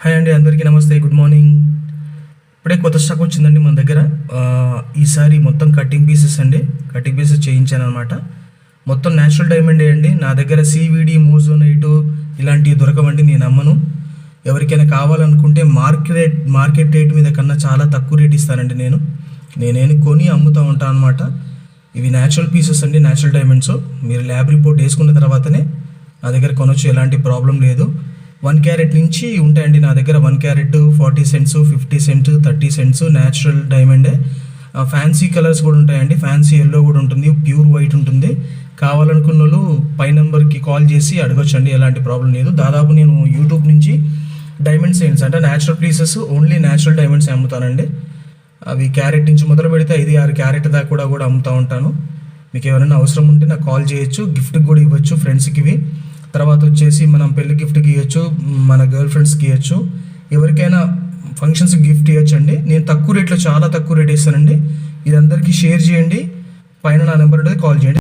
Hi అండి, అందరికీ నమస్తే, గుడ్ మార్నింగ్. ఇప్పుడే కొత్త స్టాక్ వచ్చిందండి మన దగ్గర. ఈసారి మొత్తం కటింగ్ పీసెస్ అండి, కటింగ్ పీసెస్ చేయించాను అనమాట. మొత్తం న్యాచురల్ డైమండే అండి. నా దగ్గర సివిడి, మోజోనైట్ ఇలాంటివి దొరకవండి, నేను అమ్మను. ఎవరికైనా కావాలనుకుంటే మార్కెట్ రేట్ మీద కన్నా చాలా తక్కువ రేట్ ఇస్తానండి. నేనేమి కొని అమ్ముతూ ఉంటాను అనమాట. ఇవి న్యాచురల్ పీసెస్ అండి, న్యాచురల్ డైమండ్స్. మీరు ల్యాబ్ రిపోర్ట్ వేసుకున్న తర్వాతనే నా దగ్గర కొనొచ్చు, ఎలాంటి ప్రాబ్లం లేదు. 1 క్యారెట్ నుంచి ఉంటాయండి నా దగ్గర. 1 carat 40 cents, 50 cent, 30 cents natural డైమండే. ఫ్యాన్సీ కలర్స్ కూడా ఉంటాయండి, ఫ్యాన్సీ ఎల్లో కూడా ఉంటుంది, ప్యూర్ వైట్ ఉంటుంది. కావాలనుకున్న వాళ్ళు పై నెంబర్కి కాల్ చేసి అడగొచ్చండి, ఎలాంటి ప్రాబ్లం లేదు. దాదాపు నేను యూట్యూబ్ నుంచి డైమండ్ సెయింట్స్ అంటే natural pieces, only natural diamonds అమ్ముతానండి. అవి క్యారెట్ నుంచి మొదలు పెడితే 5-6 క్యారెట్ దాకా కూడా అమ్ముతూ ఉంటాను. మీకు ఎవరైనా అవసరం ఉంటే నాకు కాల్ చేయొచ్చు, గిఫ్ట్కి కూడా ఇవ్వచ్చు ఫ్రెండ్స్కి ఇవి. తర్వాత వచ్చేసి మనం పెళ్లి గిఫ్ట్కి ఇవ్వచ్చు, మన గర్ల్ ఫ్రెండ్స్కి ఇవ్వచ్చు, ఎవరికైనా ఫంక్షన్స్కి గిఫ్ట్ ఇవ్వచ్చు అండి. నేను తక్కువ రేట్లో, చాలా తక్కువ రేట్ ఇస్తానండి. ఇది అందరికీ షేర్ చేయండి, పైన నా నెంబర్ కాల్ చేయండి.